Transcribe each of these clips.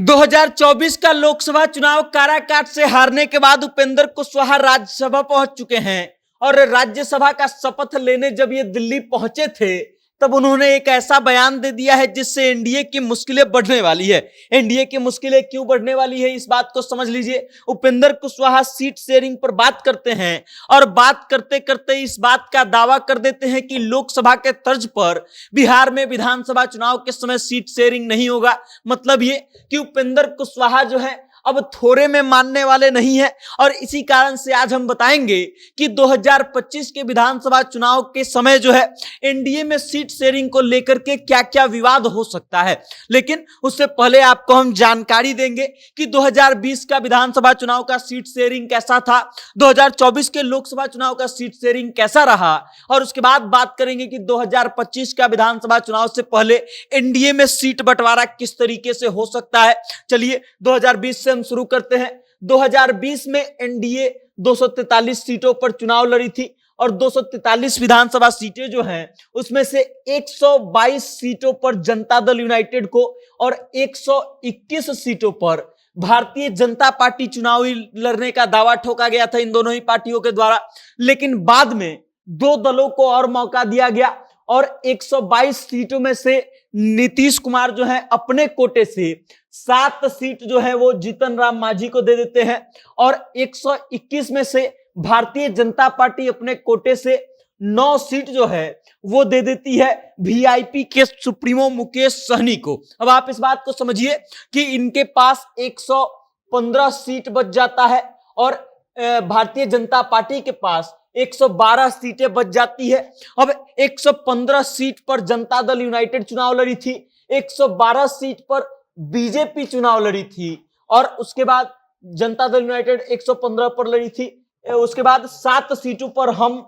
2024 का लोकसभा चुनाव काराकाट से हारने के बाद उपेंद्र कुशवाहा राज्यसभा पहुंच चुके हैं और राज्यसभा का शपथ लेने जब ये दिल्ली पहुंचे थे तब उन्होंने एक ऐसा बयान दे दिया है जिससे एनडीए की मुश्किलें बढ़ने वाली है। एनडीए की मुश्किलें क्यों बढ़ने वाली है इस बात को समझ लीजिए। उपेंद्र कुशवाहा सीट शेयरिंग पर बात करते हैं और बात करते करते इस बात का दावा कर देते हैं कि लोकसभा के तर्ज पर बिहार में विधानसभा चुनाव के समय सीट शेयरिंग नहीं होगा। मतलब ये कि उपेंद्र कुशवाहा जो है अब थोड़े में मानने वाले नहीं है और इसी कारण से आज हम बताएंगे कि 2025 के विधानसभा चुनाव के समय जो है एनडीए में सीट शेयरिंग को लेकर के क्या क्या विवाद हो सकता है। लेकिन उससे पहले आपको हम जानकारी देंगे कि 2020 का विधानसभा चुनाव का सीट शेयरिंग कैसा था, 2024 के लोकसभा चुनाव का सीट शेयरिंग कैसा रहा और उसके बाद बात करेंगे कि 2025 का विधानसभा चुनाव से पहले एनडीए में सीट बंटवारा किस तरीके से हो सकता है। चलिए 2020 हम शुरू करते हैं। 2020 में एनडीए 243 सीटों पर चुनाव लड़ी थी और 243 विधानसभा सीटें जो हैं उसमें से 122 सीटों पर जनता दल यूनाइटेड को और 121 सीटों पर भारतीय जनता पार्टी चुनावी लड़ने का दावा ठोका गया था इन दोनों ही पार्टियों के द्वारा। लेकिन बाद में दो दलों को और मौका दिया गया और 122 सीटों में से नीतीश कुमार जो है अपने कोटे से 7 सीट जो है वो जीतन राम मांझी को दे देते हैं और 121 में से भारतीय जनता पार्टी अपने कोटे से 9 सीट जो है वो दे देती है वीआईपी के सुप्रीमो मुकेश सहनी को। अब आप इस बात को समझिए कि इनके पास 115 सीट बच जाता है और भारतीय जनता पार्टी के पास 112 सीटें बच जाती है। अब 115 सीट पर जनता दल यूनाइटेड चुनाव लड़ी थी, 112 सीट पर बीजेपी चुनाव लड़ी थी और उसके बाद जनता दल यूनाइटेड 115 पर लड़ी थी। उसके बाद 7 सीटों पर हम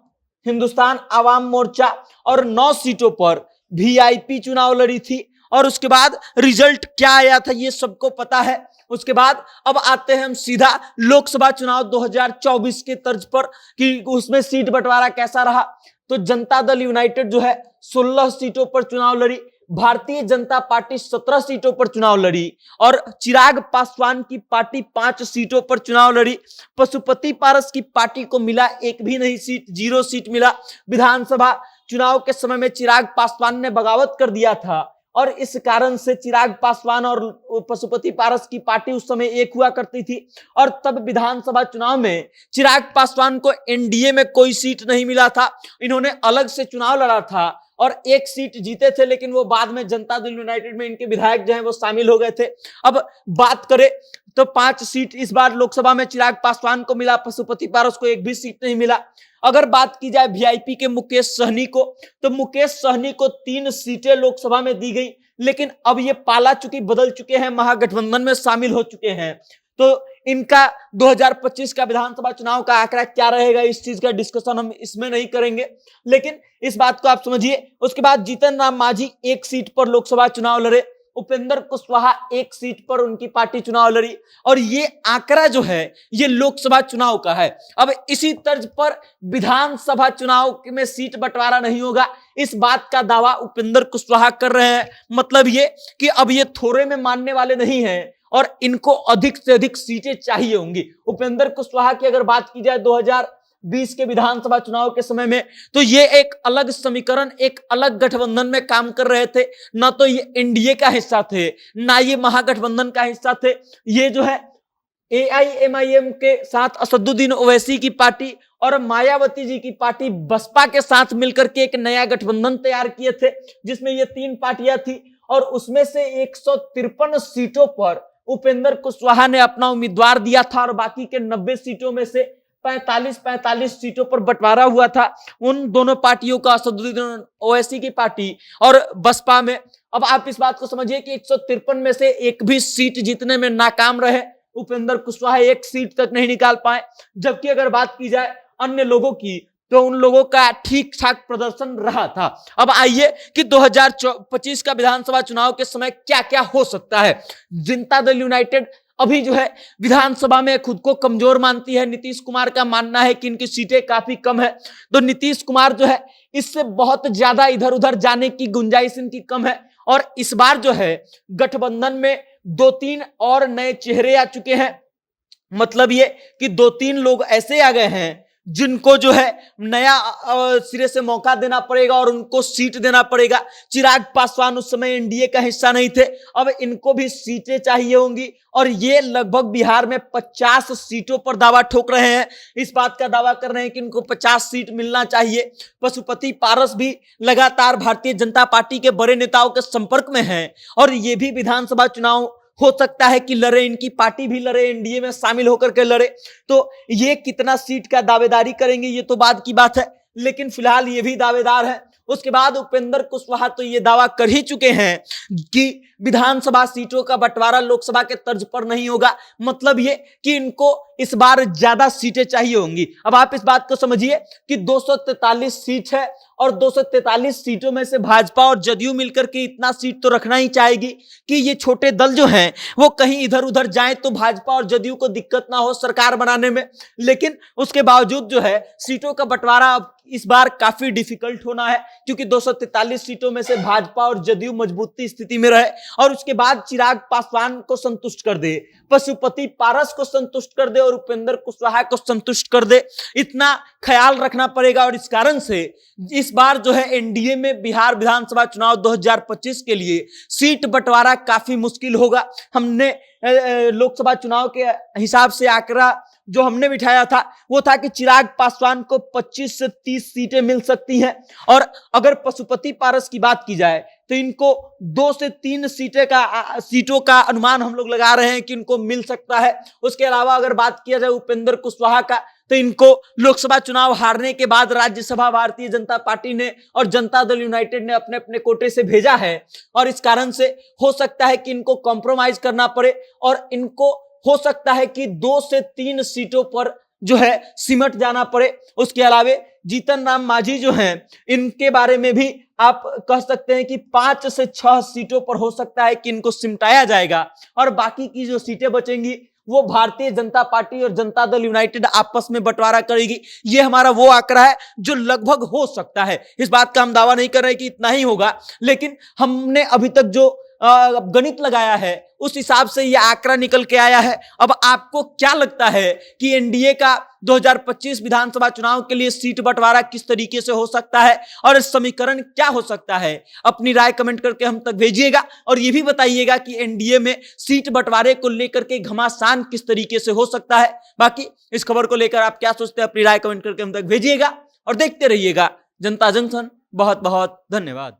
हिंदुस्तान आवाम मोर्चा और 9 सीटों पर वीआईपी चुनाव लड़ी थी और उसके बाद रिजल्ट क्या आया था ये सबको पता है। उसके बाद अब आते हैं हम सीधा लोकसभा चुनाव 2024 के तर्ज पर कि उसमें सीट बंटवारा कैसा रहा। तो जनता दल यूनाइटेड जो है 16 सीटों पर चुनाव लड़ी, भारतीय जनता पार्टी 17 सीटों पर चुनाव लड़ी और चिराग पासवान की पार्टी 5 सीटों पर चुनाव लड़ी। पशुपति पारस की पार्टी को मिला एक भी नहीं सीट, 0 सीट मिला। विधानसभा चुनाव के समय में चिराग पासवान ने बगावत कर दिया था और इस कारण से चिराग पासवान और पशुपति पारस की पार्टी उस समय एक हुआ करती थी और तब विधानसभा चुनाव में चिराग पासवान को एनडीए में कोई सीट नहीं मिला था। इन्होंने अलग से चुनाव लड़ा था और 1 सीट जीते थे, लेकिन वो बाद में जनता दल यूनाइटेड में इनके विधायक जो हैं वो शामिल हो गए थे। अब बात करें तो 5 सीट इस बार लोकसभा में चिराग पासवान को मिला, पशुपति पारस को एक भी सीट नहीं मिला। अगर बात की जाए वीआईपी के मुकेश सहनी को तो मुकेश सहनी को 3 सीटें लोकसभा में दी गई, लेकिन अब ये पाला चुकी बदल चुके हैं, महागठबंधन में शामिल हो चुके हैं। तो इनका 2025 का विधानसभा चुनाव का आंकड़ा क्या रहेगा इस चीज का डिस्कशन हम इसमें नहीं करेंगे, लेकिन इस बात को आप समझिए। उसके बाद जीतन राम मांझी 1 सीट पर लोकसभा चुनाव लड़े, उपेंद्र कुशवाहा 1 सीट पर उनकी पार्टी चुनाव लड़ी और ये आंकड़ा जो है ये लोकसभा चुनाव का है। अब इसी तर्ज पर विधानसभा चुनाव में सीट बंटवारा नहीं होगा, इस बात का दावा उपेंद्र कुशवाहा कर रहे हैं। मतलब ये कि अब ये थोड़े में मानने वाले नहीं हैं और इनको अधिक से अधिक सीटें चाहिए होंगी। उपेंद्र कुशवाहा की अगर बात की जाए 2020 के विधानसभा चुनाव के समय में तो ये एक अलग समीकरण, एक अलग गठबंधन में काम कर रहे थे। ना तो ये एनडीए का हिस्सा थे, ना ये महागठबंधन का हिस्सा थे। ये जो है एआईएमआईएम के साथ असदुद्दीन ओवैसी की पार्टी और मायावती जी की पार्टी बसपा के साथ मिलकर के एक नया गठबंधन तैयार किए थे जिसमें ये 3 पार्टियां थी और उसमें से 153 सीटों पर उपेंद्र कुशवाहा ने अपना उम्मीदवार दिया था और बाकी के 90 सीटों में से 45 सीटों पर बंटवारा हुआ था उन दोनों पार्टियों का, असदुद्दीन ओवैसी की पार्टी और बसपा में। अब आप इस बात को समझिए कि 153 में से एक भी सीट जीतने में नाकाम रहे, उपेंद्र कुशवाहा 1 सीट तक नहीं निकाल पाए। जबकि अगर बात की जाए अन्य लोगों की तो उन लोगों का ठीक ठाक प्रदर्शन रहा था। अब आइए कि 2025 का विधानसभा चुनाव के समय क्या क्या हो सकता है। जनता दल यूनाइटेड अभी जो है विधानसभा में खुद को कमजोर मानती है। नीतीश कुमार का मानना है कि इनकी सीटें काफी कम है, तो नीतीश कुमार जो है इससे बहुत ज्यादा इधर उधर जाने की गुंजाइश इनकी कम है और इस बार जो है गठबंधन में 2-3 और नए चेहरे आ चुके हैं। मतलब ये कि 2-3 लोग ऐसे आ गए हैं जिनको जो है नया सिरे से मौका देना पड़ेगा और उनको सीट देना पड़ेगा। चिराग पासवान उस समय एनडीए का हिस्सा नहीं थे, अब इनको भी सीटें चाहिए होंगी और ये लगभग बिहार में 50 सीटों पर दावा ठोक रहे हैं। इस बात का दावा कर रहे हैं कि इनको 50 सीट मिलना चाहिए। पशुपति पारस भी लगातार भारतीय जनता पार्टी के बड़े नेताओं के संपर्क में हैं और ये भी विधानसभा चुनाव हो सकता है कि लड़े, इनकी पार्टी भी लड़े, एनडीए में शामिल होकर के लड़े। तो ये कितना सीट का दावेदारी करेंगे ये तो बाद की बात है, लेकिन फिलहाल ये भी दावेदार है। उसके बाद उपेंद्र कुशवाहा तो ये दावा कर ही चुके हैं कि विधानसभा सीटों का बंटवारा लोकसभा के तर्ज पर नहीं होगा। मतलब ये कि इनको इस बार ज्यादा सीटें चाहिए होंगी। अब आप इस बात को समझिए कि 243 सीट है और 243 सीटों में से भाजपा और जदयू मिलकर के इतना सीट तो रखना ही चाहेगी कि ये छोटे दल जो हैं वो कहीं इधर उधर जाएं तो भाजपा और जदयू को दिक्कत ना हो सरकार बनाने में। लेकिन उसके बावजूद जो है सीटों का बंटवारा अब इस बार काफी डिफिकल्ट होना है, क्योंकि 243 सीटों में से भाजपा और जदयू मजबूती स्थिति में रहे और उसके बाद चिराग पासवान को संतुष्ट कर दे, पशुपति पारस को संतुष्ट कर दे और उपेंद्र कुशवाहा को संतुष्ट कर दे, इतना ख्याल रखना पड़ेगा। और इस कारण से इस बार जो है एनडीए में बिहार विधानसभा चुनाव 2025 के लिए सीट बंटवारा काफी मुश्किल होगा। हमने लोकसभा चुनाव के हिसाब से आंकड़ा जो हमने बिठाया था वो था कि चिराग पासवान को 25 से 30 सीटें मिल सकती हैं और अगर पशुपति पारस की बात की जाए तो इनको 2 से 3 सीटों का अनुमान हम लोग लगा रहे हैं कि इनको मिल सकता है। उसके अलावा अगर बात किया जाए उपेंद्र कुशवाहा का तो इनको लोकसभा चुनाव हारने के बाद राज्यसभा भारतीय जनता पार्टी ने और जनता दल यूनाइटेड ने अपने अपने कोटे से भेजा है और इस कारण से हो सकता है कि इनको कॉम्प्रोमाइज करना पड़े और इनको हो सकता है कि 2 से 3 सीटों पर जो है सिमट जाना पड़े। उसके अलावा जीतन राम मांझी जो हैं इनके बारे में भी आप कह सकते हैं कि 5 से 6 सीटों पर हो सकता है कि इनको सिमटाया जाएगा और बाकी की जो सीटें बचेंगी वो भारतीय जनता पार्टी और जनता दल यूनाइटेड आपस में बंटवारा करेगी। ये हमारा वो आंकड़ा है जो लगभग हो सकता है। इस बात का हम दावा नहीं कर रहे कि इतना ही होगा, लेकिन हमने अभी तक जो गणित लगाया है उस हिसाब से ये आंकड़ा निकल के आया है। अब आपको क्या लगता है कि एनडीए का 2025 विधानसभा चुनाव के लिए सीट बंटवारा किस तरीके से हो सकता है और इस समीकरण क्या हो सकता है? अपनी राय कमेंट करके हम तक भेजिएगा और ये भी बताइएगा कि एनडीए में सीट बंटवारे को लेकर के घमासान किस तरीके से हो सकता है। बाकी इस खबर को लेकर आप क्या सोचते हैं अपनी राय कमेंट करके हम तक भेजिएगा और देखते रहिएगा जनता जंक्शन। बहुत बहुत धन्यवाद।